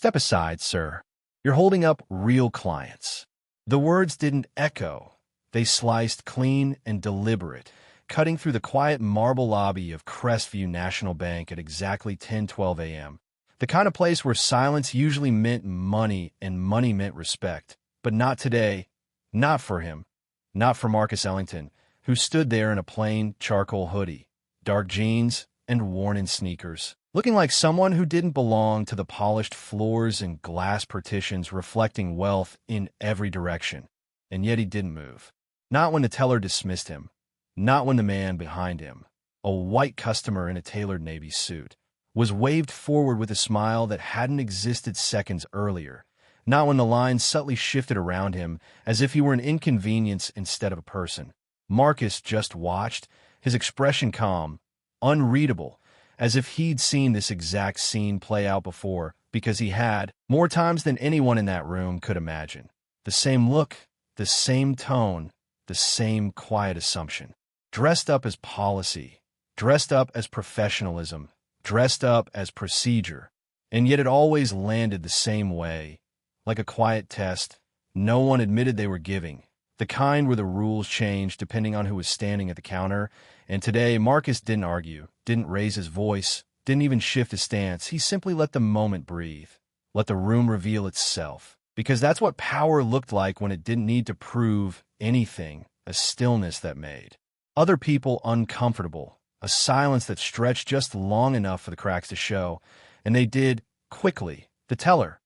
Step aside, sir. You're holding up real clients. The words didn't echo. They sliced clean and deliberate, cutting through the quiet marble lobby of Crestview National Bank at exactly 10:12 a.m. The kind of place where silence usually meant money and money meant respect. But not today. Not for him. Not for Marcus Ellington, who stood there in a plain charcoal hoodie, dark jeans, and worn-in sneakers, looking like someone who didn't belong to the polished floors and glass partitions reflecting wealth in every direction. And yet he didn't move. Not when the teller dismissed him. Not when the man behind him, a white customer in a tailored navy suit, was waved forward with a smile that hadn't existed seconds earlier. Not when the line subtly shifted around him as if he were an inconvenience instead of a person. Marcus just watched, his expression calm, unreadable, as if he'd seen this exact scene play out before, because he had, more times than anyone in that room could imagine. The same look, the same tone, the same quiet assumption. Dressed up as policy, dressed up as professionalism, dressed up as procedure, and yet it always landed the same way, like a quiet test no one admitted they were giving, the kind where the rules changed depending on who was standing at the counter. And today, Marcus didn't argue, didn't raise his voice, didn't even shift his stance. He simply let the moment breathe, let the room reveal itself, because that's what power looked like when it didn't need to prove anything, a stillness that made other people uncomfortable, a silence that stretched just long enough for the cracks to show, and they did quickly. The teller,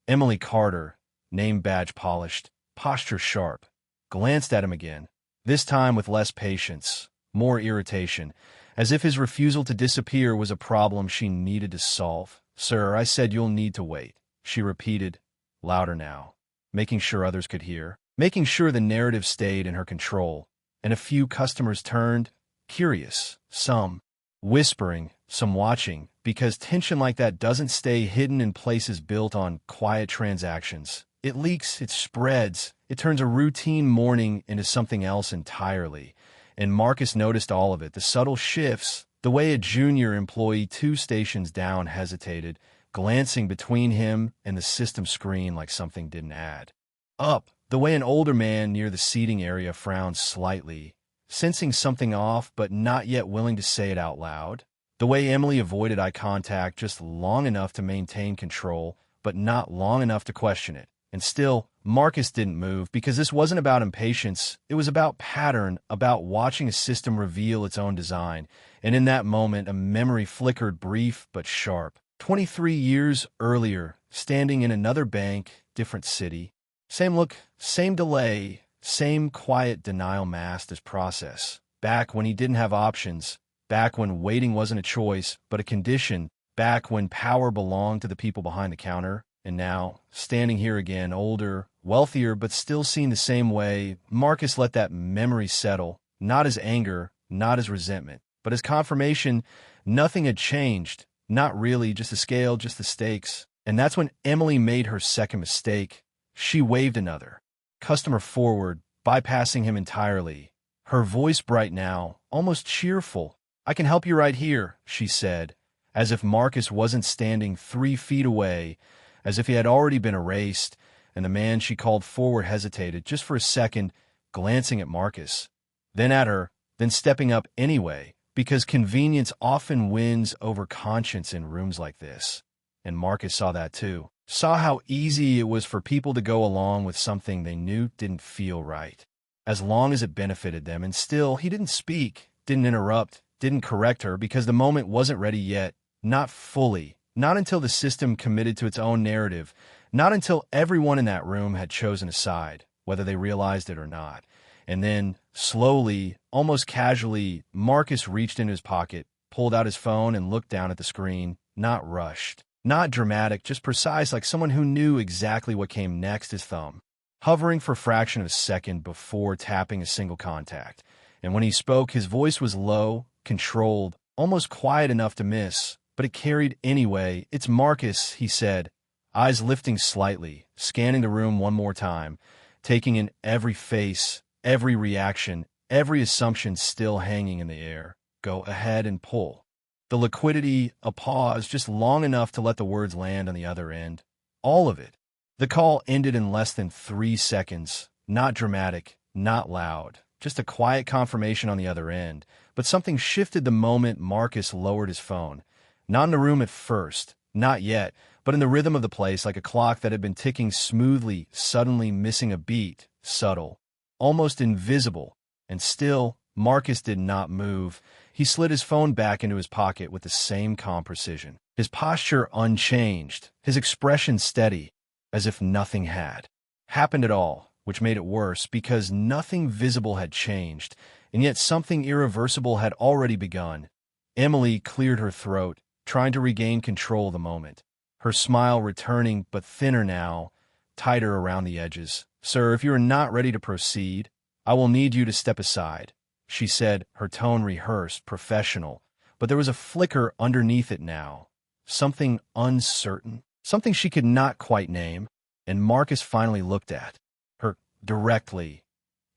Emily Carter, name badge polished, posture sharp, glanced at him again, this time with less patience, more irritation, as if his refusal to disappear was a problem she needed to solve. "Sir, I said you'll need to wait," she repeated, louder now, making sure others could hear, making sure the narrative stayed in her control. And a few customers turned, curious, some whispering, some watching, because tension like that doesn't stay hidden in places built on quiet transactions. It leaks, it spreads, it turns a routine morning into something else entirely. And Marcus noticed all of it, the subtle shifts, the way a junior employee 2 stations down hesitated, glancing between him and the system screen like something didn't add up, the way an older man near the seating area frowned slightly, sensing something off but not yet willing to say it out loud, the way Emily avoided eye contact just long enough to maintain control but not long enough to question it. And still, Marcus didn't move, because this wasn't about impatience, it was about pattern, about watching a system reveal its own design. And in that moment, a memory flickered, brief but sharp. 23 years earlier, standing in another bank, different city. Same look, same delay, same quiet denial masked as process. Back when he didn't have options, back when waiting wasn't a choice, but a condition, back when power belonged to the people behind the counter. And now, standing here again, older, wealthier, but still seen the same way, Marcus let that memory settle, not as anger, not as resentment, but as confirmation. Nothing had changed, not really, just the scale, just the stakes. And that's when Emily made her second mistake. She waved another customer forward, bypassing him entirely. Her voice bright now, almost cheerful. "I can help you right here," she said, as if Marcus wasn't standing 3 feet away, as if he had already been erased. And the man she called forward hesitated just for a second, glancing at Marcus, then at her, then stepping up anyway, because convenience often wins over conscience in rooms like this. And Marcus saw that too. Saw how easy it was for people to go along with something they knew didn't feel right, as long as it benefited them. And still, he didn't speak, didn't interrupt, didn't correct her, because the moment wasn't ready yet. Not fully. Not until the system committed to its own narrative. Not until everyone in that room had chosen a side, whether they realized it or not. And then, slowly, almost casually, Marcus reached into his pocket, pulled out his phone, and looked down at the screen. Not rushed. Not dramatic, just precise, like someone who knew exactly what came next. His thumb hovering for a fraction of a second before tapping a single contact. And when he spoke, his voice was low, controlled, almost quiet enough to miss, but it carried anyway. "It's Marcus," he said, eyes lifting slightly, scanning the room one more time, taking in every face, every reaction, every assumption still hanging in the air. "Go ahead and pull." The liquidity, a pause, just long enough to let the words land on the other end. All of it. The call ended in less than 3 seconds. Not dramatic, not loud. Just a quiet confirmation on the other end. But something shifted the moment Marcus lowered his phone. Not in the room at first. Not yet. But in the rhythm of the place, like a clock that had been ticking smoothly, suddenly missing a beat. Subtle. Almost invisible. And still, Marcus did not move. He slid his phone back into his pocket with the same calm precision. His posture unchanged, his expression steady, as if nothing had happened at all, which made it worse because nothing visible had changed, and yet something irreversible had already begun. Emily cleared her throat, trying to regain control of the moment. Her smile returning, but thinner now, tighter around the edges. "Sir, if you are not ready to proceed, I will need you to step aside," she said, her tone rehearsed, professional. But there was a flicker underneath it now. Something uncertain. Something she could not quite name. And Marcus finally looked at her directly.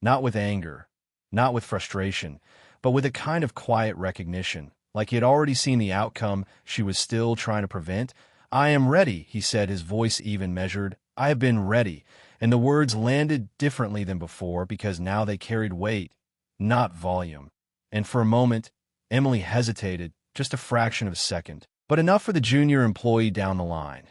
Not with anger, not with frustration, but with a kind of quiet recognition. Like he had already seen the outcome she was still trying to prevent. "I am ready," he said, his voice even measured. "I have been ready." And the words landed differently than before because now they carried weight, not volume. And for a moment, Emily hesitated, just a fraction of a second, but enough for the junior employee down the line,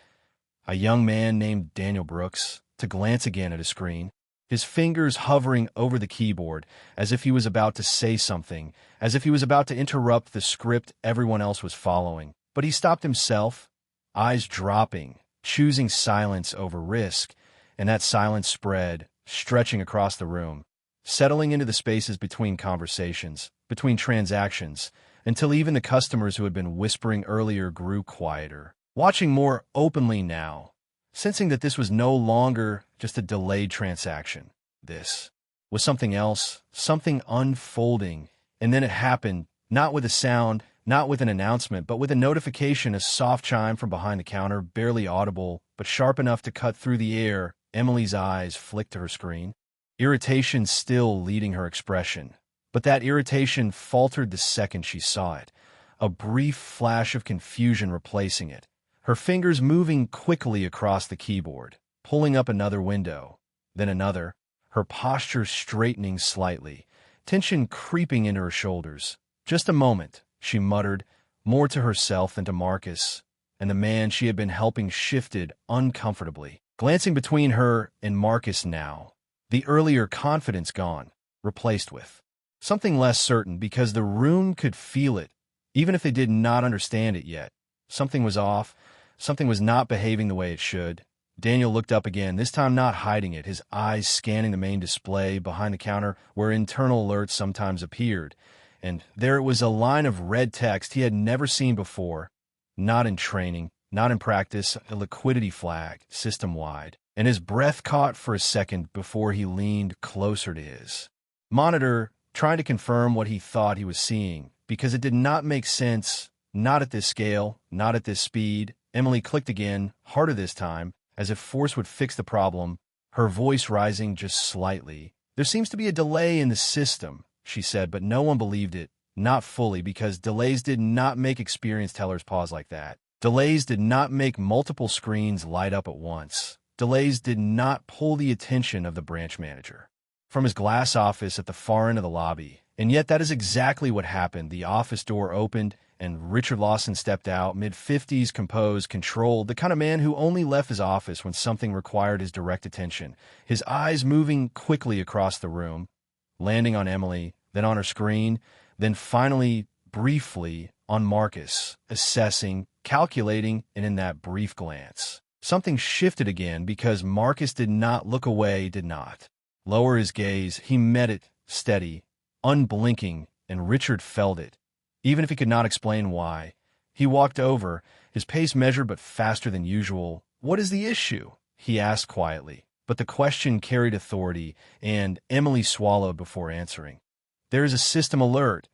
a young man named Daniel Brooks, to glance again at his screen, his fingers hovering over the keyboard as if he was about to say something, as if he was about to interrupt the script everyone else was following. But he stopped himself, eyes dropping, choosing silence over risk, and that silence spread, stretching across the room, settling into the spaces between conversations, between transactions, until even the customers who had been whispering earlier grew quieter, watching more openly now, sensing that this was no longer just a delayed transaction. This was something else, something unfolding, and then it happened, not with a sound, not with an announcement, but with a notification, a soft chime from behind the counter, barely audible, but sharp enough to cut through the air. Emily's eyes flicked to her screen, irritation still leading her expression. But that irritation faltered the second she saw it, a brief flash of confusion replacing it, her fingers moving quickly across the keyboard, pulling up another window, then another, her posture straightening slightly, tension creeping into her shoulders. "Just a moment," she muttered, more to herself than to Marcus, and the man she had been helping shifted uncomfortably, glancing between her and Marcus now, the earlier confidence gone, replaced with something less certain because the room could feel it, even if they did not understand it yet. Something was off, something was not behaving the way it should. Daniel looked up again, this time not hiding it, his eyes scanning the main display behind the counter where internal alerts sometimes appeared. And there it was, a line of red text he had never seen before, not in training, not in practice, a liquidity flag, system-wide. And his breath caught for a second before he leaned closer to his monitor, trying to confirm what he thought he was seeing, because it did not make sense, not at this scale, not at this speed. Emily clicked again, harder this time, as if force would fix the problem, her voice rising just slightly. "There seems to be a delay in the system," she said, but no one believed it, not fully, because delays did not make experienced tellers pause like that. Delays did not make multiple screens light up at once. Delays did not pull the attention of the branch manager from his glass office at the far end of the lobby. And yet that is exactly what happened. The office door opened, and Richard Lawson stepped out, mid-50s, composed, controlled, the kind of man who only left his office when something required his direct attention, his eyes moving quickly across the room, landing on Emily, then on her screen, then finally, briefly, on Marcus, assessing, calculating, and in that brief glance, something shifted again because Marcus did not look away, did not lower his gaze. He met it, steady, unblinking, and Richard felt it, even if he could not explain why. He walked over, his pace measured but faster than usual. "What is the issue?" he asked quietly. But the question carried authority, and Emily swallowed before answering. "There is a system alert.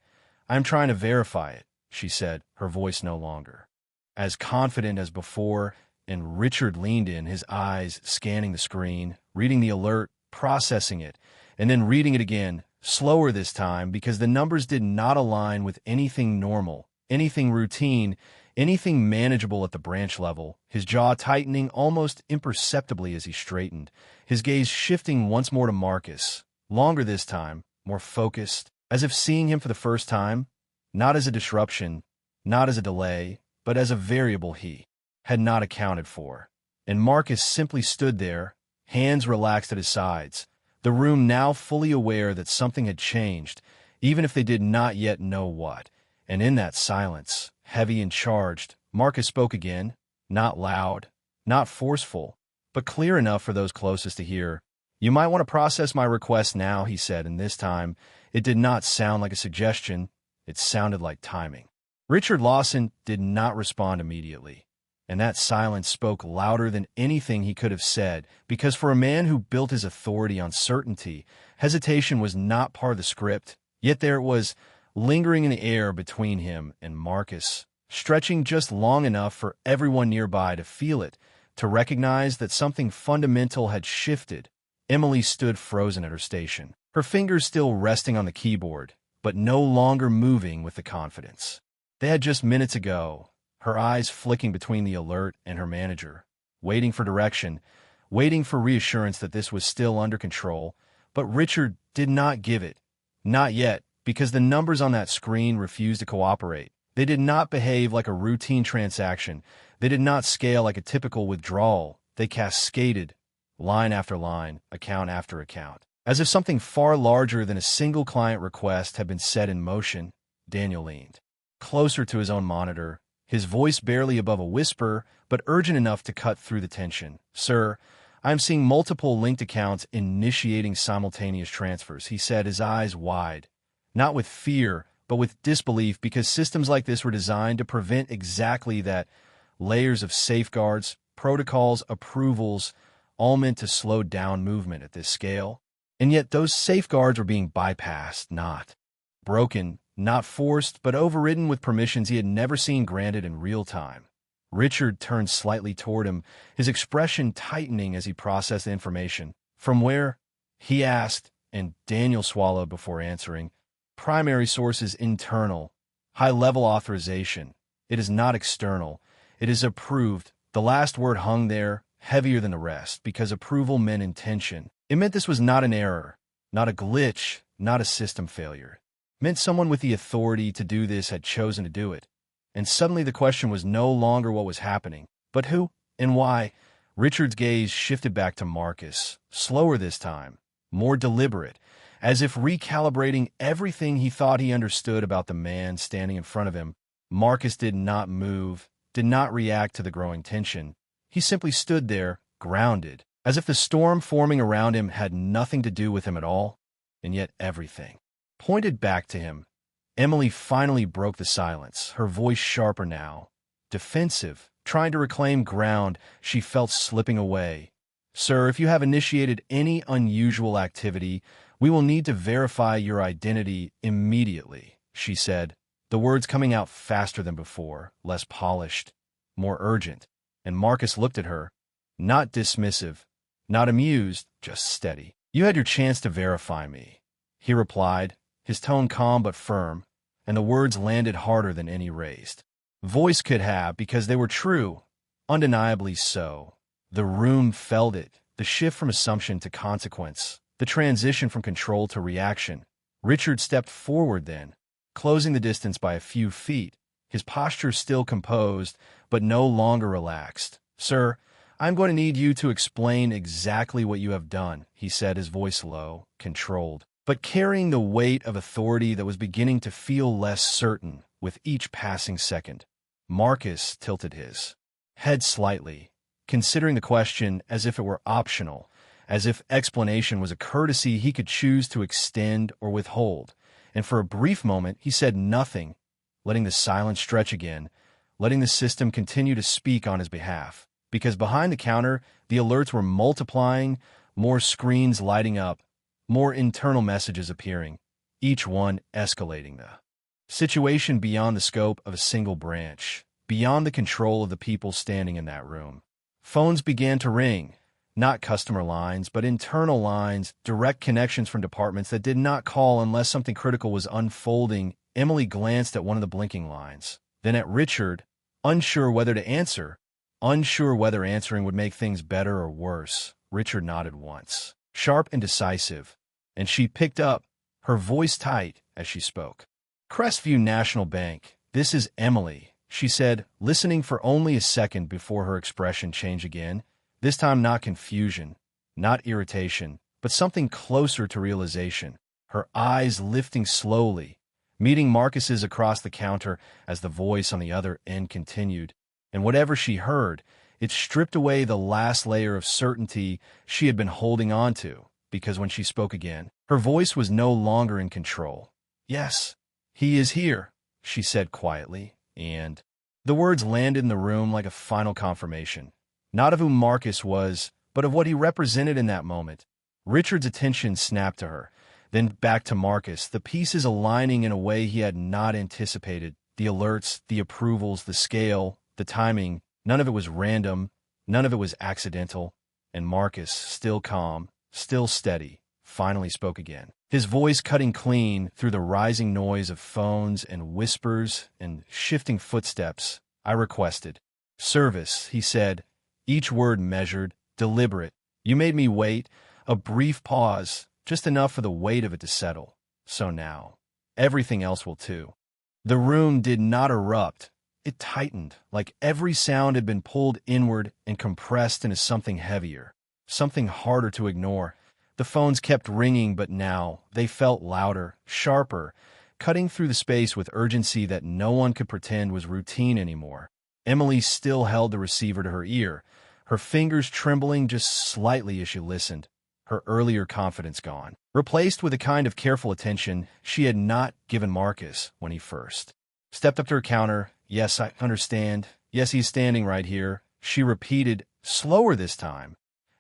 I am trying to verify it," she said, her voice no longer as confident as before, and Richard leaned in, his eyes scanning the screen, reading the alert, processing it, and then reading it again, slower this time because the numbers did not align with anything normal, anything routine, Anything manageable at the branch level, his jaw tightening almost imperceptibly as he straightened, his gaze shifting once more to Marcus, longer this time, more focused, as if seeing him for the first time, not as a disruption, not as a delay, but as a variable he had not accounted for. And Marcus simply stood there, hands relaxed at his sides, the room now fully aware that something had changed, even if they did not yet know what. And in that silence, heavy and charged, Marcus spoke again, not loud, not forceful, but clear enough for those closest to hear. "You might want to process my request now," he said, and this time it did not sound like a suggestion, it sounded like timing. Richard Lawson did not respond immediately, and that silence spoke louder than anything he could have said, because for a man who built his authority on certainty, hesitation was not part of the script, yet there it was, lingering in the air between him and Marcus, stretching just long enough for everyone nearby to feel it, to recognize that something fundamental had shifted. Emily stood frozen at her station, her fingers still resting on the keyboard, but no longer moving with the confidence they had just minutes ago, her eyes flicking between the alert and her manager, waiting for direction, waiting for reassurance that this was still under control, but Richard did not give it. Not yet, because the numbers on that screen refused to cooperate. They did not behave like a routine transaction. They did not scale like a typical withdrawal. They cascaded, line after line, account after account. As if something far larger than a single client request had been set in motion, Daniel leaned closer to his own monitor, his voice barely above a whisper, but urgent enough to cut through the tension. "Sir, I am seeing multiple linked accounts initiating simultaneous transfers," he said, his eyes wide, not with fear, but with disbelief, because systems like this were designed to prevent exactly that. Layers of safeguards, protocols, approvals, all meant to slow down movement at this scale. And yet those safeguards were being bypassed, not broken, not forced, but overridden with permissions he had never seen granted in real time. Richard turned slightly toward him, his expression tightening as he processed the information. "From where?" he asked, and Daniel swallowed before answering. "Primary source is internal. High-level authorization. It is not external. It is approved." The last word hung there, heavier than the rest, because approval meant intention. It meant this was not an error, not a glitch, not a system failure. It meant someone with the authority to do this had chosen to do it. And suddenly the question was no longer what was happening, but who and why. Richard's gaze shifted back to Marcus, slower this time, more deliberate, as if recalibrating everything he thought he understood about the man standing in front of him. Marcus did not move, did not react to the growing tension. He simply stood there, grounded, as if the storm forming around him had nothing to do with him at all, and yet everything pointed back to him. Emily finally broke the silence, her voice sharper now, defensive, trying to reclaim ground she felt slipping away. "Sir, if you have initiated any unusual activity, we will need to verify your identity immediately," she said, the words coming out faster than before, less polished, more urgent. And Marcus looked at her, not dismissive, not amused, just steady. "You had your chance to verify me," he replied, his tone calm but firm, and the words landed harder than any raised voice could have, because they were true, undeniably so. The room felt it, the shift from assumption to consequence, the transition from control to reaction. Richard stepped forward then, closing the distance by a few feet, his posture still composed, but no longer relaxed. "Sir, I'm going to need you to explain exactly what you have done," he said, his voice low, controlled, but carrying the weight of authority that was beginning to feel less certain with each passing second. Marcus tilted his head slightly, considering the question as if it were optional, as if explanation was a courtesy he could choose to extend or withhold. And for a brief moment he said nothing, letting the silence stretch again, letting the system continue to speak on his behalf. Because behind the counter, the alerts were multiplying, more screens lighting up, more internal messages appearing, each one escalating the situation beyond the scope of a single branch, beyond the control of the people standing in that room. Phones began to ring, not customer lines, but internal lines, direct connections from departments that did not call unless something critical was unfolding. Emily glanced at one of the blinking lines, then at Richard, unsure whether to answer, unsure whether answering would make things better or worse. Richard nodded once, sharp and decisive, and she picked up, her voice tight as she spoke. Crestview National Bank, this is Emily, she said, listening for only a second before her expression changed again, this time not confusion, not irritation, but something closer to realization, her eyes lifting slowly, meeting Marcus's across the counter as the voice on the other end continued, and whatever she heard, it stripped away the last layer of certainty she had been holding on to, because when she spoke again, her voice was no longer in control. Yes, he is here, she said quietly, and the words landed in the room like a final confirmation, not of who Marcus was, but of what he represented in that moment. Richard's attention snapped to her, then back to Marcus, the pieces aligning in a way he had not anticipated, the alerts, the approvals, the scale, the timing. None of it was random, none of it was accidental, and Marcus, still calm, still steady, finally spoke again, his voice cutting clean through the rising noise of phones and whispers and shifting footsteps. I requested service, he said, each word measured, deliberate. You made me wait, a brief pause, just enough for the weight of it to settle. So now, everything else will too. The room did not erupt. It tightened, like every sound had been pulled inward and compressed into something heavier, something harder to ignore. The phones kept ringing, but now they felt louder, sharper, cutting through the space with urgency that no one could pretend was routine anymore. Emily still held the receiver to her ear, her fingers trembling just slightly as she listened, her earlier confidence gone, replaced with a kind of careful attention she had not given Marcus when he first stepped up to her counter. Yes, I understand. Yes, he's standing right here, she repeated, slower this time,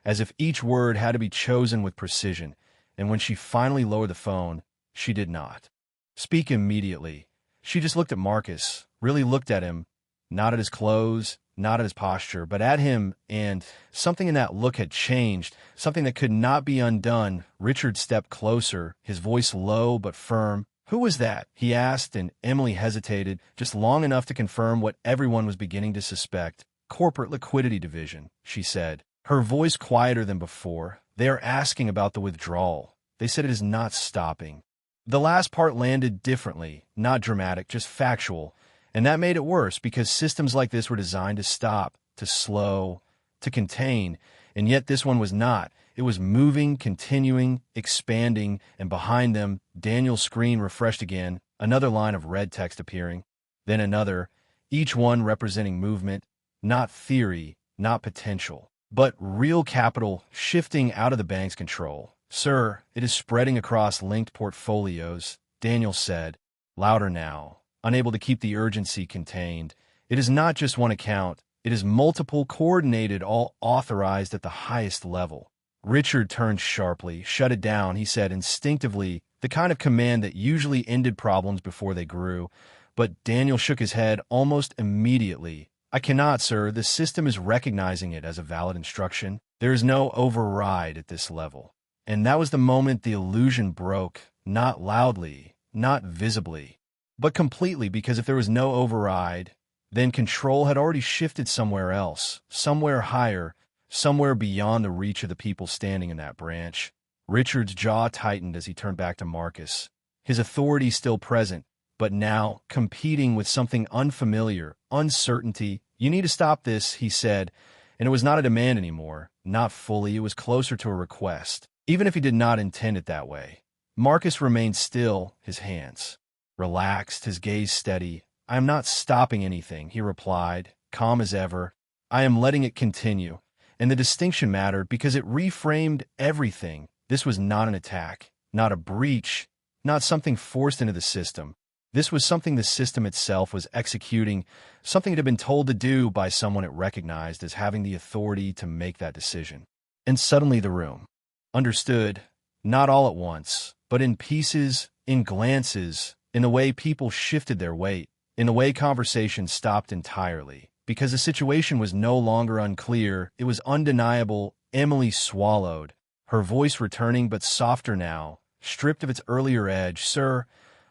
as if each word had to be chosen with precision, and when she finally lowered the phone, she did not speak immediately. She just looked at Marcus, really looked at him, not at his clothes, not at his posture, but at him, and something in that look had changed, something that could not be undone. Richard stepped closer, his voice low but firm. Who was that? He asked, and Emily hesitated, just long enough to confirm what everyone was beginning to suspect. Corporate Liquidity Division, she said, her voice quieter than before. They are asking about the withdrawal. They said it is not stopping. The last part landed differently, not dramatic, just factual, and that made it worse because systems like this were designed to stop, to slow, to contain, and yet this one was not. It was moving, continuing, expanding, and behind them, Daniel's screen refreshed again, another line of red text appearing, then another, each one representing movement, not theory, not potential, but real capital shifting out of the bank's control. Sir, it is spreading across linked portfolios, Daniel said, louder now, unable to keep the urgency contained. It is not just one account, it is multiple, coordinated, all authorized at the highest level. Richard turned sharply. Shut it down, he said instinctively, the kind of command that usually ended problems before they grew. But Daniel shook his head almost immediately. I cannot, sir. The system is recognizing it as a valid instruction. There is no override at this level. And that was the moment the illusion broke, not loudly, not visibly, but completely, because if there was no override, then control had already shifted somewhere else, somewhere higher, somewhere beyond the reach of the people standing in that branch. Richard's jaw tightened as he turned back to Marcus, his authority still present, but now competing with something unfamiliar, uncertainty. You need to stop this, he said, and it was not a demand anymore, not fully, it was closer to a request, even if he did not intend it that way. Marcus remained still, his hands relaxed, his gaze steady. I am not stopping anything, he replied, calm as ever. I am letting it continue. And the distinction mattered because it reframed everything. This was not an attack, not a breach, not something forced into the system. This was something the system itself was executing, something it had been told to do by someone it recognized as having the authority to make that decision. And suddenly the room understood, not all at once, but in pieces, in glances, in the way people shifted their weight, in the way conversation stopped entirely. Because the situation was no longer unclear, it was undeniable. Emily swallowed, her voice returning but softer now, stripped of its earlier edge. Sir,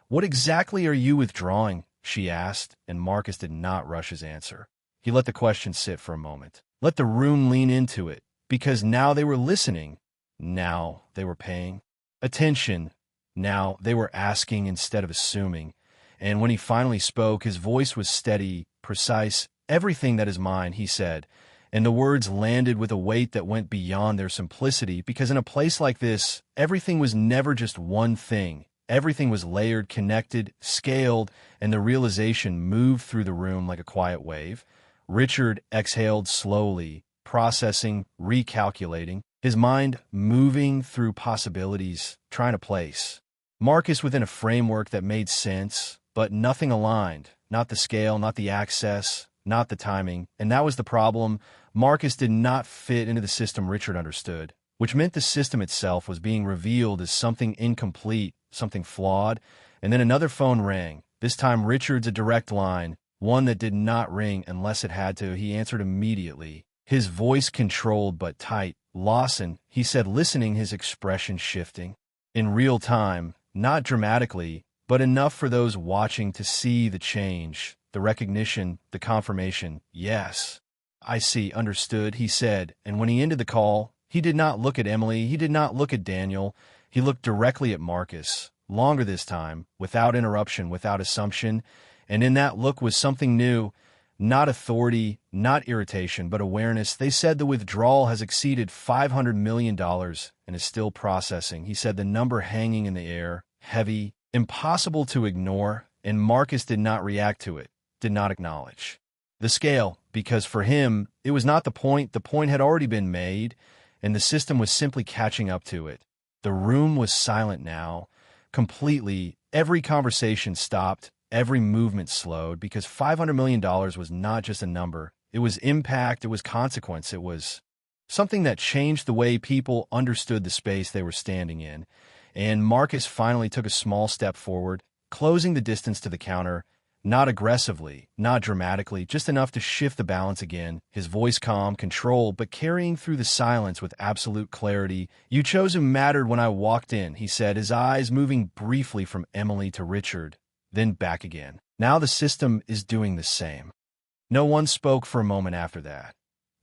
what exactly are you withdrawing? she asked, and Marcus did not rush his answer. He let the question sit for a moment. Let the room lean into it, because now they were listening. Now they were paying attention. Now they were asking instead of assuming. And when he finally spoke, his voice was steady, precise, everything that is mine, he said. And the words landed with a weight that went beyond their simplicity, because in a place like this, everything was never just one thing. Everything was layered, connected, scaled, and the realization moved through the room like a quiet wave. Richard exhaled slowly, processing, recalculating, his mind moving through possibilities, trying to place Marcus within a framework that made sense, but nothing aligned. Not the scale, not the access, not the timing. And that was the problem. Marcus did not fit into the system Richard understood, which meant the system itself was being revealed as something incomplete, something flawed. And then another phone rang. This time Richard's a direct line, one that did not ring unless it had to. He answered immediately, his voice controlled but tight. "Lawson," he said, listening, his expression shifting. In real time, not dramatically, but enough for those watching to see the change, the recognition, the confirmation. "Yes, I see, understood," he said, and when he ended the call, he did not look at Emily, he did not look at Daniel, he looked directly at Marcus, longer this time, without interruption, without assumption, and in that look was something new, not authority, not irritation, but awareness. "They said the withdrawal has exceeded $500 million and is still processing," he said, the number hanging in the air, heavy, impossible to ignore, and Marcus did not react to it, did not acknowledge the scale, because for him, it was not the point had already been made, and the system was simply catching up to it. The room was silent now, completely. Every conversation stopped, every movement slowed, because $500 million was not just a number. It was impact, it was consequence, it was something that changed the way people understood the space they were standing in. And Marcus finally took a small step forward, closing the distance to the counter, not aggressively, not dramatically, just enough to shift the balance again, his voice calm, controlled, but carrying through the silence with absolute clarity. "You chose who mattered when I walked in," he said, his eyes moving briefly from Emily to Richard, then back again. "Now the system is doing the same." No one spoke for a moment after that.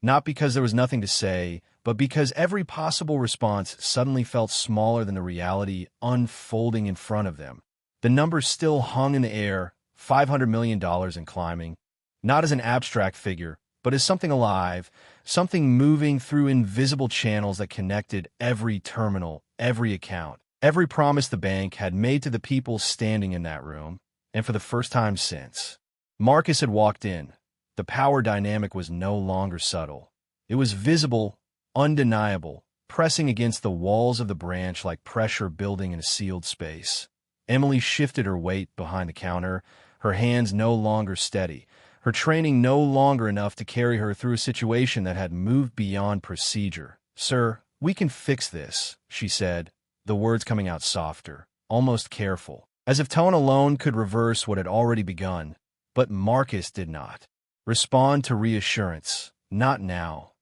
Not because there was nothing to say, but because every possible response suddenly felt smaller than the reality unfolding in front of them. The numbers still hung in the air, $500 million and climbing, not as an abstract figure, but as something alive, something moving through invisible channels that connected every terminal, every account, every promise the bank had made to the people standing in that room. And for the first time since Marcus had walked in, the power dynamic was no longer subtle. It was visible, undeniable, pressing against the walls of the branch like pressure building in a sealed space. Emily shifted her weight behind the counter, her hands no longer steady, her training no longer enough to carry her through a situation that had moved beyond procedure. "Sir, we can fix this," she said, the words coming out softer, almost careful, as if tone alone could reverse what had already begun. But Marcus did not respond to reassurance. Not now.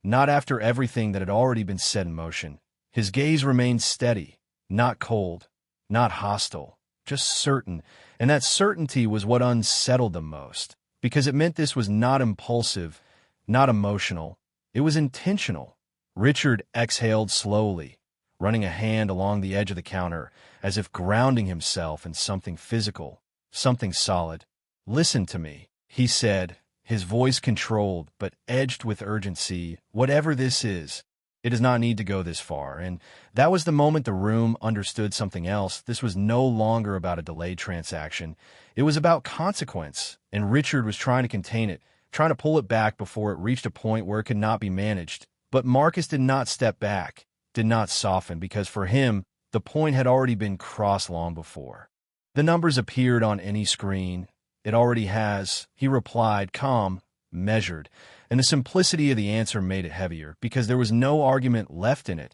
Not after everything that had already been set in motion. His gaze remained steady, not cold, not hostile, just certain, and that certainty was what unsettled them most, because it meant this was not impulsive, not emotional, it was intentional. Richard exhaled slowly, running a hand along the edge of the counter, as if grounding himself in something physical, something solid. "Listen to me," he said, his voice controlled but edged with urgency. "Whatever this is, it does not need to go this far." And that was the moment the room understood something else. This was no longer about a delayed transaction. It was about consequence, and Richard was trying to contain it, trying to pull it back before it reached a point where it could not be managed. But Marcus did not step back, did not soften, because for him, the point had already been crossed long before. "The numbers appeared on any screen. It already has," he replied, calm, measured, and the simplicity of the answer made it heavier, because there was no argument left in it,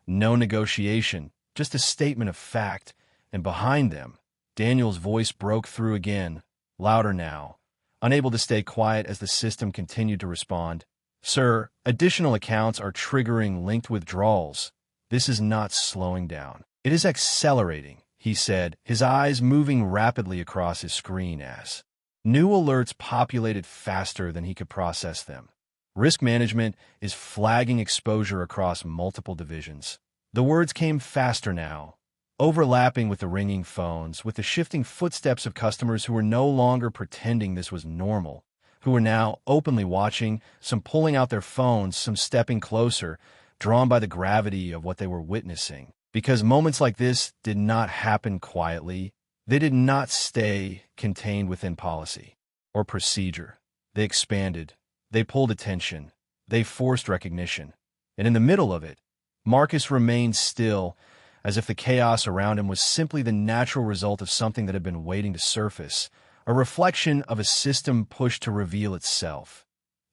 no negotiation, just a statement of fact. And behind them, Daniel's voice broke through again, louder now, unable to stay quiet as the system continued to respond. "Sir, additional accounts are triggering linked withdrawals. This is not slowing down. It is accelerating. he said, his eyes moving rapidly across his screen as new alerts populated faster than he could process them. Risk management is flagging exposure across multiple divisions. The words came faster now, overlapping with the ringing phones, with the shifting footsteps of customers who were no longer pretending this was normal, who were now openly watching, some pulling out their phones, some stepping closer, drawn by the gravity of what they were witnessing. Because moments like this did not happen quietly. They did not stay contained within policy or procedure. They expanded. They pulled attention. They forced recognition. And in the middle of it, Marcus remained still, as if the chaos around him was simply the natural result of something that had been waiting to surface, a reflection of a system pushed to reveal itself.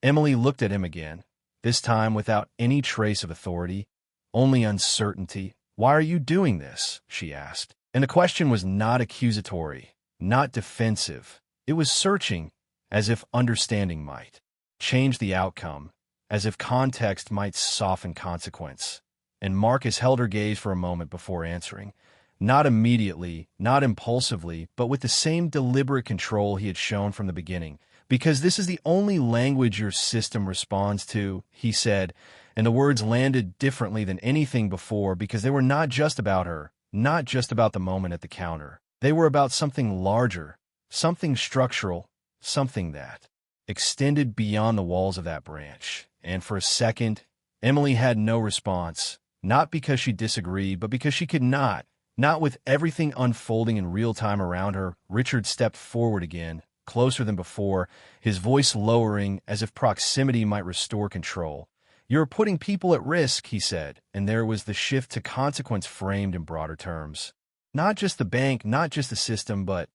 Emily looked at him again, this time without any trace of authority, only uncertainty. "Why are you doing this?" she asked. And the question was not accusatory, not defensive. It was searching, as if understanding might change the outcome, as if context might soften consequence. And Marcus held her gaze for a moment before answering, not immediately, not impulsively, but with the same deliberate control he had shown from the beginning. "Because this is the only language your system responds to," he said, and the words landed differently than anything before because they were not just about her, not just about the moment at the counter. They were about something larger, something structural, something that extended beyond the walls of that branch. And for a second, Emily had no response, not because she disagreed, but because she could not with everything unfolding in real time around her. Richard stepped forward again, closer than before, his voice lowering as if proximity might restore control. "You're putting people at risk," he said, and there was the shift to consequence framed in broader terms. Not just the bank, not just the system, but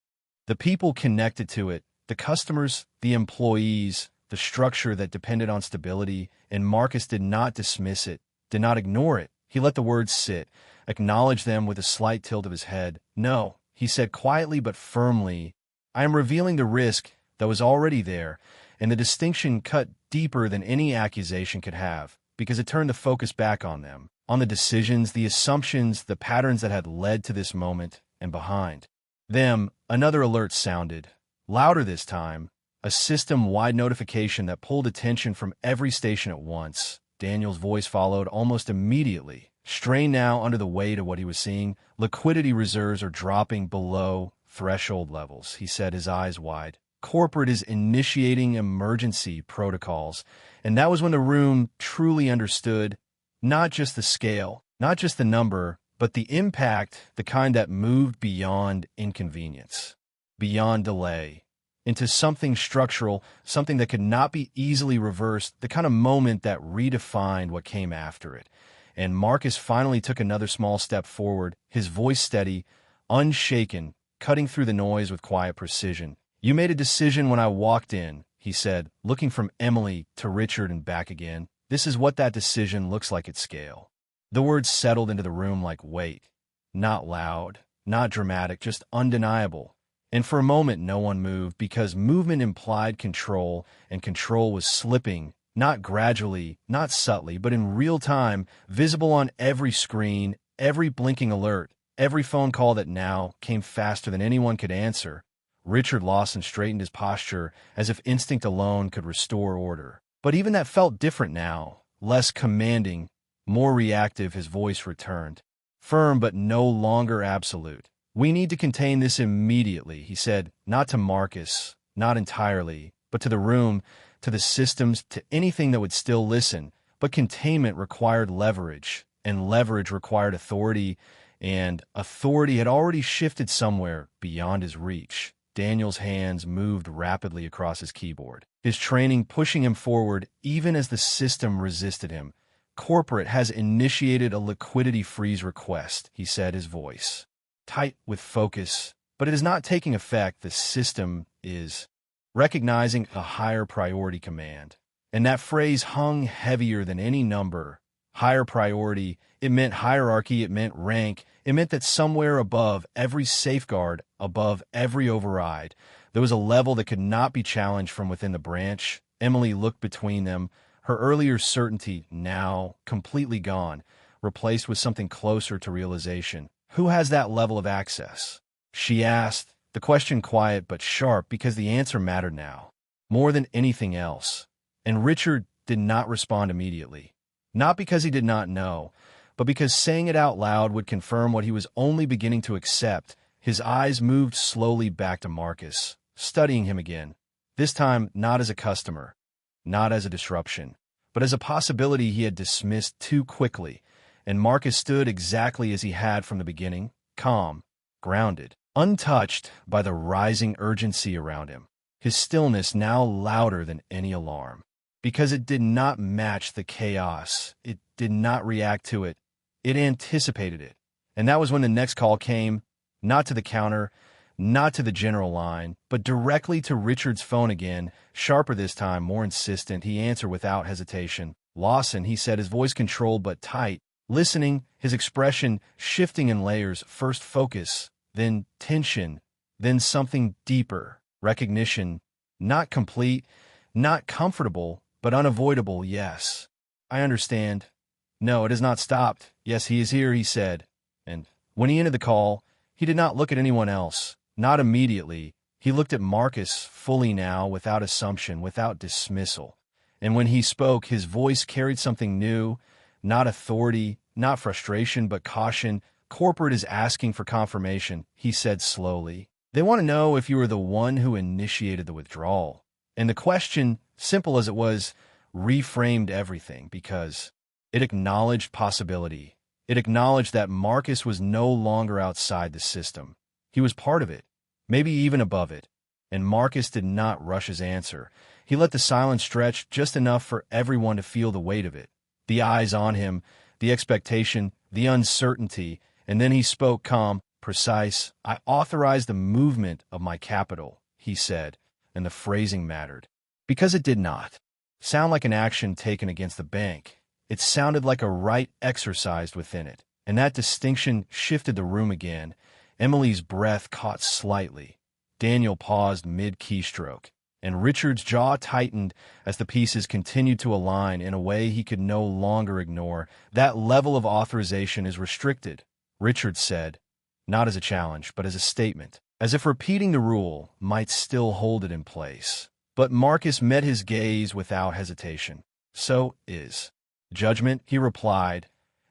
the people connected to it, the customers, the employees, the structure that depended on stability. And Marcus did not dismiss it, did not ignore it. He let the words sit, acknowledged them with a slight tilt of his head. "No," he said quietly but firmly, "I am revealing the risk that was already there," and the distinction cut deeper than any accusation could have, because it turned the focus back on them, on the decisions, the assumptions, the patterns that had led to this moment, and behind them, another alert sounded, louder this time, a system-wide notification that pulled attention from every station at once. Daniel's voice followed almost immediately, strained now under the weight of what he was seeing. "Liquidity reserves are dropping below threshold levels," he said, his eyes wide. "Corporate is initiating emergency protocols." And that was when the room truly understood not just the scale, not just the number, but the impact, the kind that moved beyond inconvenience, beyond delay, into something structural, something that could not be easily reversed, the kind of moment that redefined what came after it. And Marcus finally took another small step forward, his voice steady, unshaken, cutting through the noise with quiet precision. "You made a decision when I walked in," he said, looking from Emily to Richard and back again. "This is what that decision looks like at scale." The words settled into the room like weight, not loud, not dramatic, just undeniable. And for a moment no one moved, because movement implied control, and control was slipping, not gradually, not subtly, but in real time, visible on every screen, every blinking alert, every phone call that now came faster than anyone could answer. Richard Lawson straightened his posture as if instinct alone could restore order. But even that felt different now, less commanding, more reactive. His voice returned, firm but no longer absolute. "We need to contain this immediately," he said, not to Marcus, not entirely, but to the room, to the systems, to anything that would still listen. But containment required leverage, and leverage required authority, and authority had already shifted somewhere beyond his reach. Daniel's hands moved rapidly across his keyboard, his training pushing him forward even as the system resisted him. "Corporate has initiated a liquidity freeze request," he said, his voice tight with focus. "But it is not taking effect. The system is recognizing a higher priority command." And that phrase hung heavier than any number. Higher priority. It meant hierarchy. It meant rank. It meant that somewhere above every safeguard, above every override, there was a level that could not be challenged from within the branch. Emily looked between them, her earlier certainty now completely gone, replaced with something closer to realization. Who has that level of access? She asked, the question quiet but sharp because the answer mattered now, more than anything else. And Richard did not respond immediately. Not because he did not know, but because saying it out loud would confirm what he was only beginning to accept. His eyes moved slowly back to Marcus, studying him again. This time, not as a customer, not as a disruption, but as a possibility he had dismissed too quickly. And Marcus stood exactly as he had from the beginning, calm, grounded, untouched by the rising urgency around him. His stillness now louder than any alarm. Because it did not match the chaos. It did not react to it. It anticipated it. And that was when the next call came, not to the counter, not to the general line, but directly to Richard's phone again, sharper this time, more insistent. He answered without hesitation. Lawson, he said, his voice controlled but tight. Listening, his expression shifting in layers, first focus, then tension, then something deeper, recognition, not complete, not comfortable, but unavoidable. Yes, I understand. No, it has not stopped. Yes, he is here, he said. And when he ended the call, he did not look at anyone else, not immediately. He looked at Marcus fully now, without assumption, without dismissal. And when he spoke, his voice carried something new, not authority, not frustration, but caution. Corporate is asking for confirmation, he said slowly. They want to know if you were the one who initiated the withdrawal. And the question, simple as it was, reframed everything because it acknowledged possibility. It acknowledged that Marcus was no longer outside the system. He was part of it, maybe even above it. And Marcus did not rush his answer. He let the silence stretch just enough for everyone to feel the weight of it. The eyes on him, the expectation, the uncertainty, and then he spoke calm, precise. I authorized the movement of my capital, he said, and the phrasing mattered. Because it did not sound like an action taken against the bank. It sounded like a right exercised within it, and that distinction shifted the room again. Emily's breath caught slightly. Daniel paused mid-keystroke, and Richard's jaw tightened as the pieces continued to align in a way he could no longer ignore. That level of authorization is restricted, Richard said, not as a challenge, but as a statement, as if repeating the rule might still hold it in place. But Marcus met his gaze without hesitation. So is judgment, he replied,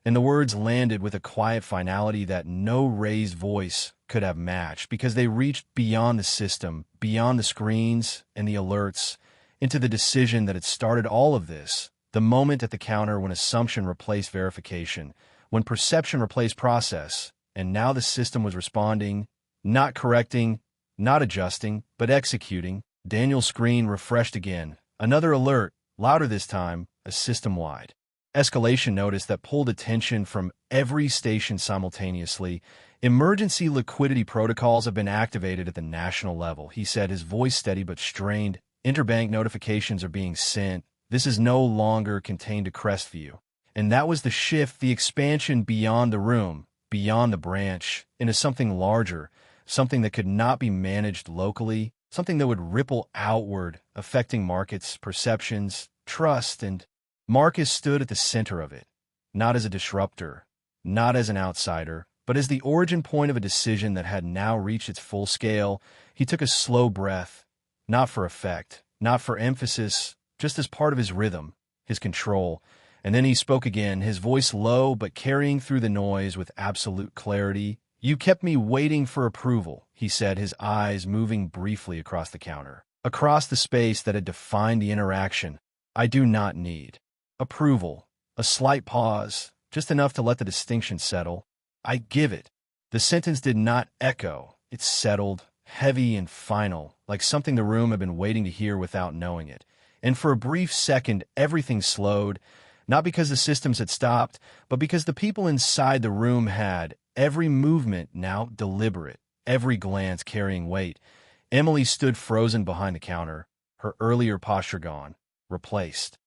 and the words landed with a quiet finality that no raised voice could have matched, because they reached beyond the system, beyond the screens and the alerts, into the decision that had started all of this, the moment at the counter when assumption replaced verification, when perception replaced process, and now the system was responding, not correcting, not adjusting, but executing. Daniel's screen refreshed again. Another alert, louder this time, a system-wide escalation notice that pulled attention from every station simultaneously. Emergency liquidity protocols have been activated at the national level, he said, his voice steady but strained. Interbank notifications are being sent. This is no longer contained to Crestview. And that was the shift, the expansion beyond the room, beyond the branch, into something larger, something that could not be managed locally, something that would ripple outward, affecting markets, perceptions, trust, and Marcus stood at the center of it, not as a disruptor, not as an outsider, but as the origin point of a decision that had now reached its full scale. He took a slow breath, not for effect, not for emphasis, just as part of his rhythm, his control. And then he spoke again, his voice low but carrying through the noise with absolute clarity. You kept me waiting for approval, he said, his eyes moving briefly across the counter, across the space that had defined the interaction. I do not need approval. A slight pause, just enough to let the distinction settle. I give it. The sentence did not echo. It settled, heavy and final, like something the room had been waiting to hear without knowing it. And for a brief second, everything slowed, not because the systems had stopped, but because the people inside the room had, every movement now deliberate, every glance carrying weight. Emily stood frozen behind the counter, her earlier posture gone, replaced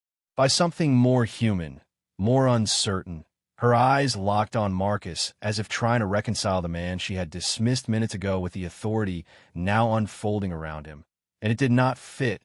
by something more human, more uncertain. Her eyes locked on Marcus, as if trying to reconcile the man she had dismissed minutes ago with the authority now unfolding around him. And it did not fit,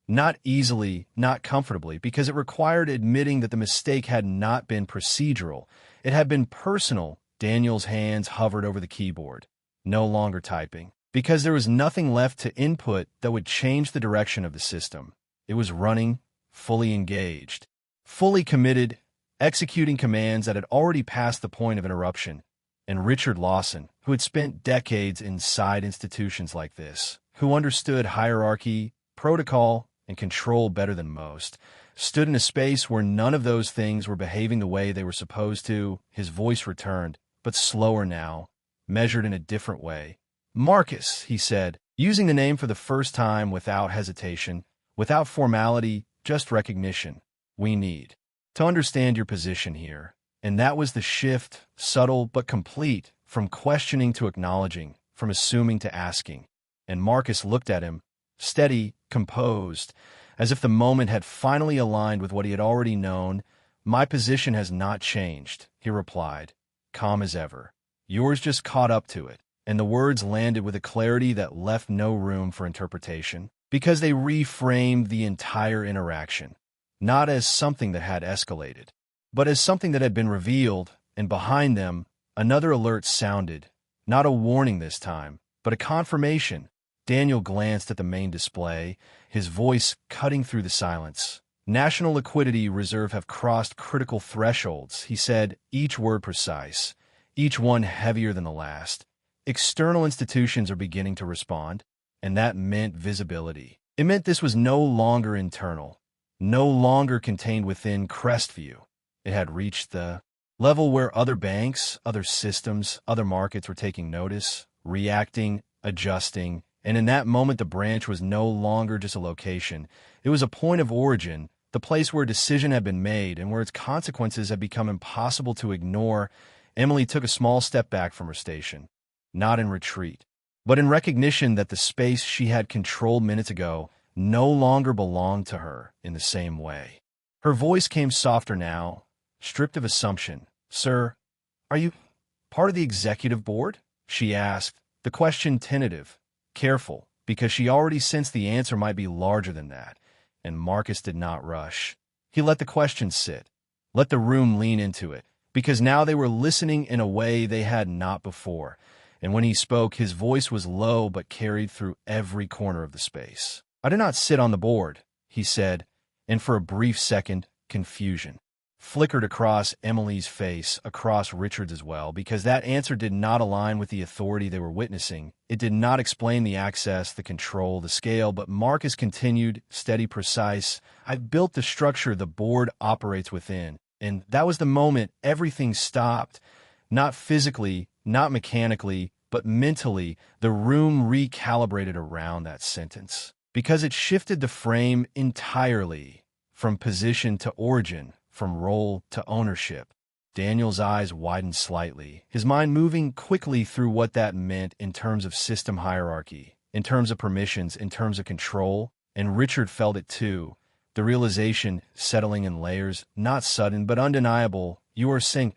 not easily, not comfortably, because it required admitting that the mistake had not been procedural. It had been personal, Daniel's hands hovered over the keyboard, no longer typing, because there was nothing left to input that would change the direction of the system. It was running, fully engaged, fully committed, executing commands that had already passed the point of interruption. And Richard Lawson, who had spent decades inside institutions like this, who understood hierarchy, protocol, and control better than most, stood in a space where none of those things were behaving the way they were supposed to. His voice returned, but slower now, measured in a different way. "Marcus," he said, using the name for the first time without hesitation, without formality, just recognition. "We need to understand your position here." And that was the shift, subtle but complete, from questioning to acknowledging, from assuming to asking. And Marcus looked at him, steady, composed, as if the moment had finally aligned with what he had already known. "My position has not changed," he replied, calm as ever. "Yours just caught up to it." And the words landed with a clarity that left no room for interpretation, because they reframed the entire interaction, not as something that had escalated, but as something that had been revealed. And behind them, another alert sounded, not a warning this time, but a confirmation. Daniel glanced at the main display, his voice cutting through the silence. "National Liquidity Reserve have crossed critical thresholds," he said, each word precise, each one heavier than the last. "External institutions are beginning to respond," and that meant visibility. It meant this was no longer internal, no longer contained within Crestview. It had reached the level where other banks, other systems, other markets were taking notice, reacting, adjusting. And in that moment, the branch was no longer just a location. It was a point of origin, the place where a decision had been made and where its consequences had become impossible to ignore. Emily took a small step back from her station, not in retreat, but in recognition that the space she had controlled minutes ago no longer belonged to her in the same way. Her voice came softer now, stripped of assumption. "Sir, are you part of the executive board?" she asked, the question tentative, careful, because she already sensed the answer might be larger than that. And Marcus did not rush. He let the question sit, let the room lean into it, because now they were listening in a way they had not before. And when he spoke, his voice was low but carried through every corner of the space. "I do not sit on the board," he said, and for a brief second, confusion flickered across Emily's face, across Richard's as well, because that answer did not align with the authority they were witnessing. It did not explain the access, the control, the scale, but Marcus continued, steady, precise. "I've built the structure the board operates within." And that was the moment everything stopped, not physically, not mechanically, but mentally. The room recalibrated around that sentence, because it shifted the frame entirely, from position to origin, from role to ownership. Daniel's eyes widened slightly, his mind moving quickly through what that meant in terms of system hierarchy, in terms of permissions, in terms of control. And Richard felt it too, the realization settling in layers, not sudden but undeniable. "You are saying,"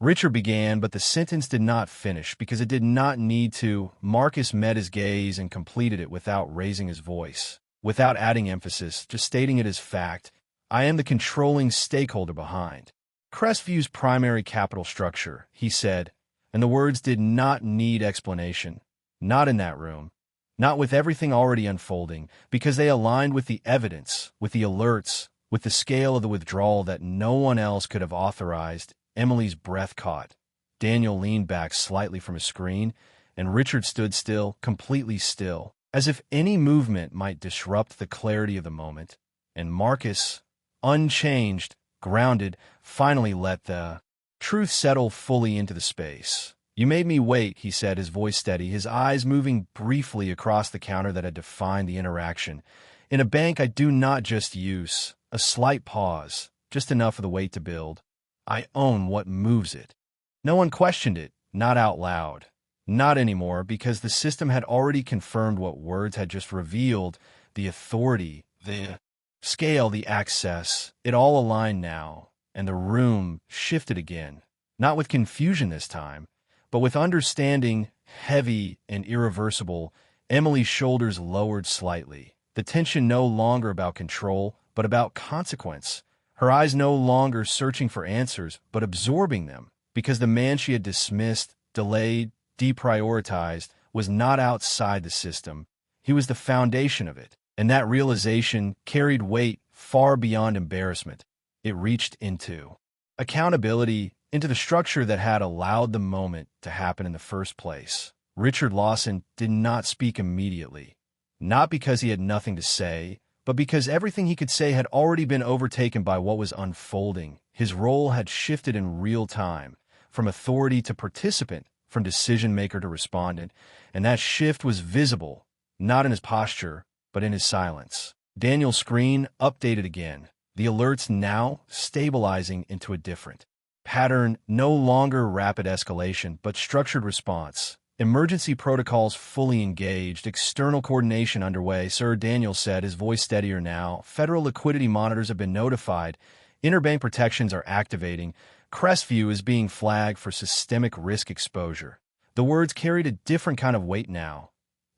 Richard began, but the sentence did not finish because it did not need to. Marcus met his gaze and completed it without raising his voice, without adding emphasis, just stating it as fact. "I am the controlling stakeholder behind Crestview's primary capital structure," he said, and the words did not need explanation. Not in that room, not with everything already unfolding, because they aligned with the evidence, with the alerts, with the scale of the withdrawal that no one else could have authorized. Emily's breath caught. Daniel leaned back slightly from his screen, and Richard stood still, completely still, as if any movement might disrupt the clarity of the moment. And Marcus, unchanged, grounded, finally let the truth settle fully into the space. "You made me wait," he said, his voice steady, his eyes moving briefly across the counter that had defined the interaction. "In a bank I do not just use." A slight pause, just enough for the weight to build. "I own what moves it." No one questioned it, not out loud. Not anymore, because the system had already confirmed what words had just revealed. The authority, the scale, the access, it all aligned now, and the room shifted again, not with confusion this time, but with understanding, heavy and irreversible. Emily's shoulders lowered slightly, the tension no longer about control, but about consequence. Her eyes no longer searching for answers, but absorbing them, because the man she had dismissed, delayed, deprioritized, was not outside the system. He was the foundation of it, and that realization carried weight far beyond embarrassment. It reached into accountability, into the structure that had allowed the moment to happen in the first place. Richard Lawson did not speak immediately, not because he had nothing to say, but because everything he could say had already been overtaken by what was unfolding. His role had shifted in real time, from authority to participant, from decision-maker to respondent, and that shift was visible, not in his posture, but in his silence. Daniel's screen updated again, the alerts now stabilizing into a different pattern, no longer rapid escalation, but structured response. Emergency protocols fully engaged, external coordination underway, Sir Daniel said, his voice steadier now. Federal liquidity monitors have been notified. Interbank protections are activating. Crestview is being flagged for systemic risk exposure. The words carried a different kind of weight now.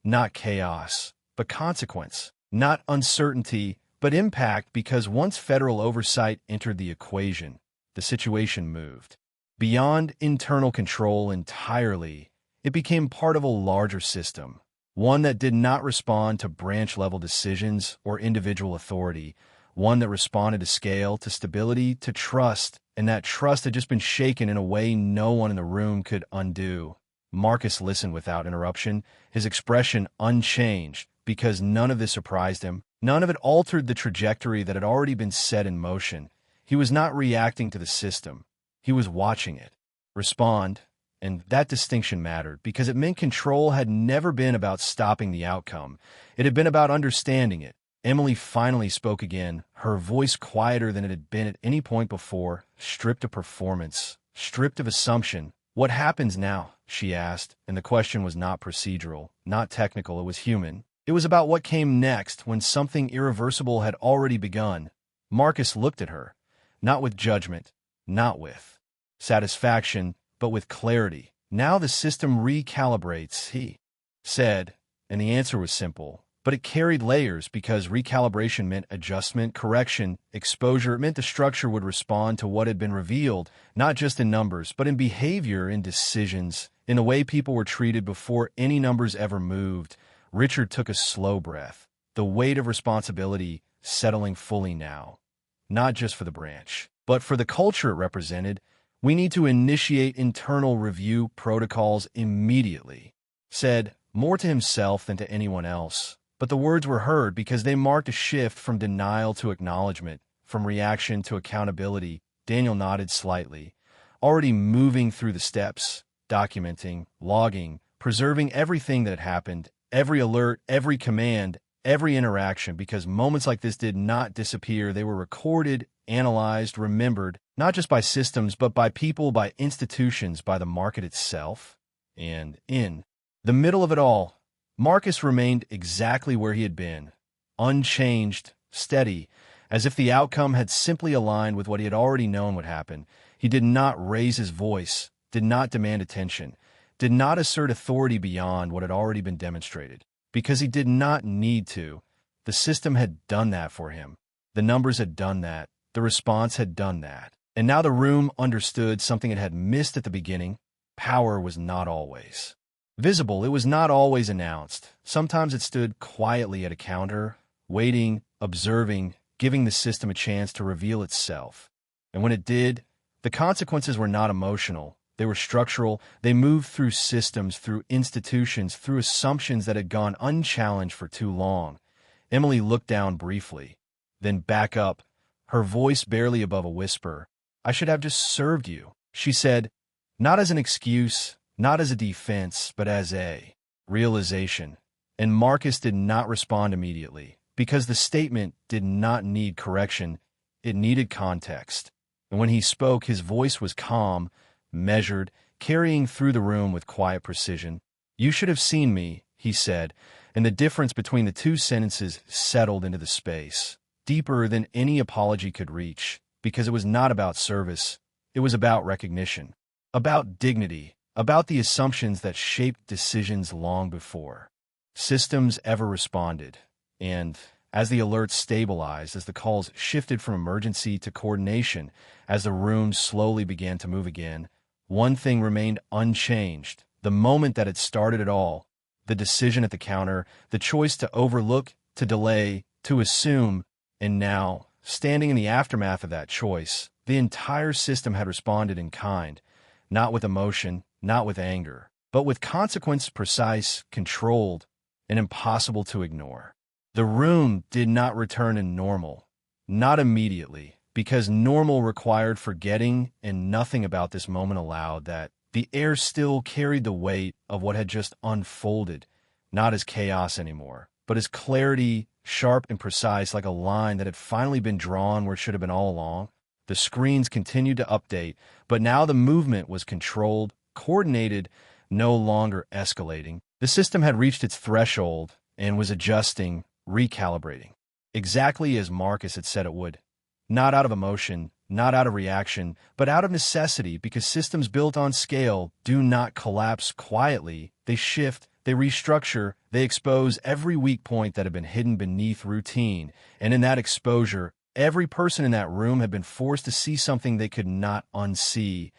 Not chaos, but consequence. Not uncertainty, but impact, because once federal oversight entered the equation, the situation moved beyond internal control entirely. It became part of a larger system, one that did not respond to branch-level decisions or individual authority, one that responded to scale, to stability, to trust, and that trust had just been shaken in a way no one in the room could undo. Marcus listened without interruption, his expression unchanged, because none of this surprised him. None of it altered the trajectory that had already been set in motion. He was not reacting to the system. He was watching it respond, and that distinction mattered because it meant control had never been about stopping the outcome. It had been about understanding it. Emily finally spoke again, her voice quieter than it had been at any point before, stripped of performance, stripped of assumption. "What happens now?" she asked, and the question was not procedural, not technical, it was human. It was about what came next when something irreversible had already begun. Marcus looked at her, not with judgment, not with satisfaction, but with clarity. "Now the system recalibrates," he said, and the answer was simple. But it carried layers because recalibration meant adjustment, correction, exposure. It meant the structure would respond to what had been revealed, not just in numbers, but in behavior, in decisions, in the way people were treated before any numbers ever moved. Richard took a slow breath, the weight of responsibility settling fully now. Not just for the branch, but for the culture it represented. "We need to initiate internal review protocols immediately," said, more to himself than to anyone else. But the words were heard because they marked a shift from denial to acknowledgement, from reaction to accountability. Daniel nodded slightly, already moving through the steps, documenting, logging, preserving everything that had happened, every alert, every command, every interaction, because moments like this did not disappear. They were recorded, analyzed, remembered, not just by systems, but by people, by institutions, by the market itself. And in the middle of it all, Marcus remained exactly where he had been, unchanged, steady, as if the outcome had simply aligned with what he had already known would happen. He did not raise his voice, did not demand attention, did not assert authority beyond what had already been demonstrated, because he did not need to. The system had done that for him. The numbers had done that. The response had done that. And now the room understood something it had missed at the beginning. Power was not always visible. It was not always announced. Sometimes it stood quietly at a counter, waiting, observing, giving the system a chance to reveal itself. And when it did, the consequences were not emotional. They were structural. They moved through systems, through institutions, through assumptions that had gone unchallenged for too long. Emily looked down briefly, then back up, her voice barely above a whisper. "I should have just served you," she said, not as an excuse, not as a defense, but as a realization. And Marcus did not respond immediately, because the statement did not need correction. It needed context. And when he spoke, his voice was calm, measured, carrying through the room with quiet precision. "You should have seen me," he said, and the difference between the two sentences settled into the space, deeper than any apology could reach, because it was not about service. It was about recognition, about dignity, about the assumptions that shaped decisions long before systems ever responded. And as the alerts stabilized, as the calls shifted from emergency to coordination, as the room slowly began to move again, one thing remained unchanged. The moment that had started it all, the decision at the counter, the choice to overlook, to delay, to assume, and now, standing in the aftermath of that choice, the entire system had responded in kind, not with emotion, not with anger, but with consequence precise, controlled, and impossible to ignore. The room did not return to normal, not immediately, because normal required forgetting, and nothing about this moment allowed that. The air still carried the weight of what had just unfolded, not as chaos anymore, but as clarity, sharp and precise, like a line that had finally been drawn where it should have been all along. The screens continued to update, but now the movement was controlled, coordinated, no longer escalating. The system had reached its threshold and was adjusting, recalibrating, exactly as Marcus had said it would. Not out of emotion, not out of reaction, but out of necessity, because systems built on scale do not collapse quietly. They shift, they restructure, they expose every weak point that had been hidden beneath routine. And in that exposure, every person in that room had been forced to see something they could not unsee.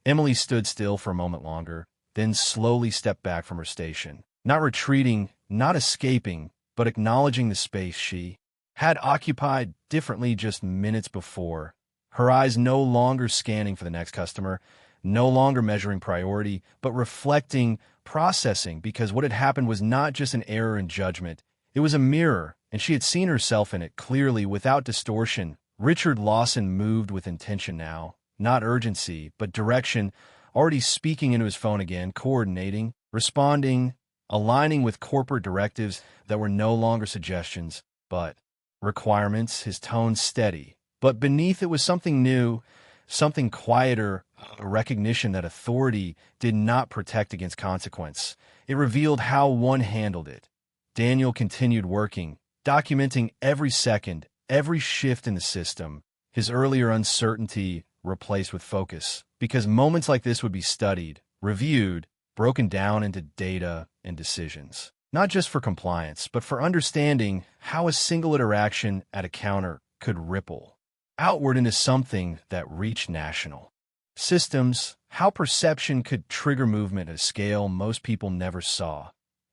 Emily stood still for a moment longer, then slowly stepped back from her station. Not retreating, not escaping, but acknowledging the space she had occupied differently just minutes before. Her eyes no longer scanning for the next customer, no longer measuring priority, but reflecting, processing, because what had happened was not just an error in judgment. It was a mirror, and she had seen herself in it clearly, without distortion. Richard Lawson moved with intention now, not urgency, but direction, already speaking into his phone again, coordinating, responding, aligning with corporate directives that were no longer suggestions, but requirements, his tone steady. But beneath it was something new, something quieter, a recognition that authority did not protect against consequence. It revealed how one handled it. Daniel continued working, documenting every second, every shift in the system, his earlier uncertainty replaced with focus, because moments like this would be studied, reviewed, broken down into data and decisions. Not just for compliance, but for understanding how a single interaction at a counter could ripple outward into something that reached national systems, how perception could trigger movement at a scale most people never saw.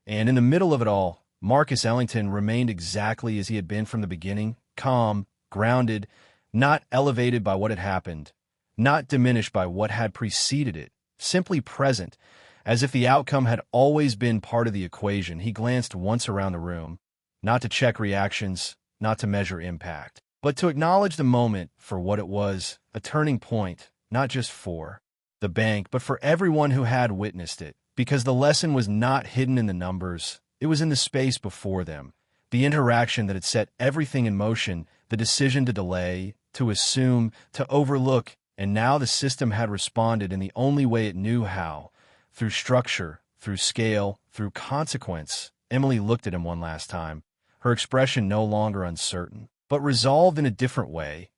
And in the middle of it all, Marcus Ellington remained exactly as he had been from the beginning, calm, grounded, not elevated by what had happened, not diminished by what had preceded it, simply present, as if the outcome had always been part of the equation. He glanced once around the room, not to check reactions, not to measure impact, but to acknowledge the moment for what it was, a turning point, not just for the bank, but for everyone who had witnessed it, because the lesson was not hidden in the numbers, it was in the space before them, the interaction that had set everything in motion, the decision to delay, to assume, to overlook, and now the system had responded in the only way it knew how, through structure, through scale, through consequence. Emily looked at him one last time, her expression no longer uncertain, but resolved in a different way,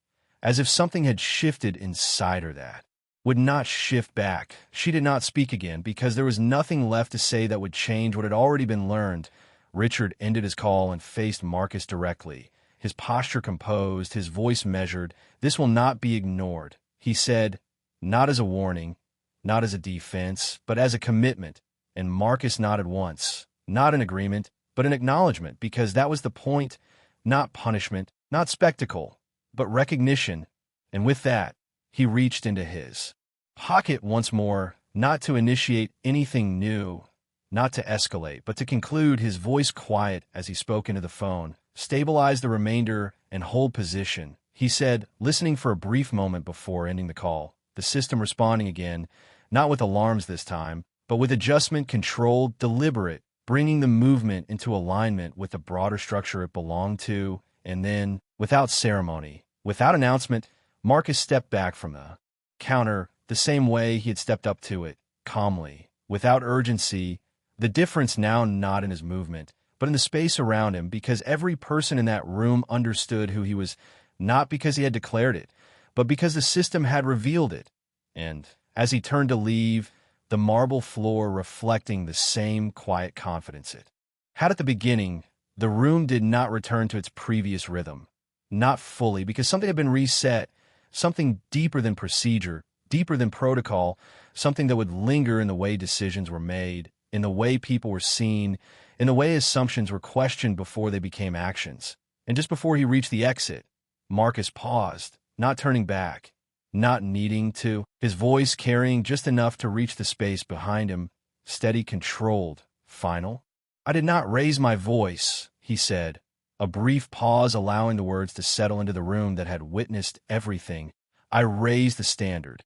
as if something had shifted inside her that would not shift back. She did not speak again, because there was nothing left to say that would change what had already been learned. Richard ended his call and faced Marcus directly, his posture composed, his voice measured. "This will not be ignored," he said, not as a warning, not as a defense, but as a commitment. And Marcus nodded once, not an agreement, but an acknowledgement, because that was the point, not punishment, not spectacle, but recognition. And with that, he reached into his pocket once more, not to initiate anything new, not to escalate, but to conclude, his voice quiet as he spoke into the phone. "Stabilize the remainder and hold position," he said, listening for a brief moment before ending the call. The system responding again, not with alarms this time, but with adjustment, controlled, deliberate, bringing the movement into alignment with the broader structure it belonged to. And then, without ceremony, without announcement, Marcus stepped back from the counter the same way he had stepped up to it, calmly, without urgency, the difference now not in his movement, but in the space around him, because every person in that room understood who he was, not because he had declared it, but because the system had revealed it. And as he turned to leave, the marble floor reflecting the same quiet confidence it had at the beginning, the room did not return to its previous rhythm. Not fully, because something had been reset, something deeper than procedure, deeper than protocol, something that would linger in the way decisions were made, in the way people were seen, in the way assumptions were questioned before they became actions. And just before he reached the exit, Marcus paused, not turning back, not needing to, his voice carrying just enough to reach the space behind him, steady, controlled, final. "I did not raise my voice," he said, a brief pause allowing the words to settle into the room that had witnessed everything. "I raised the standard."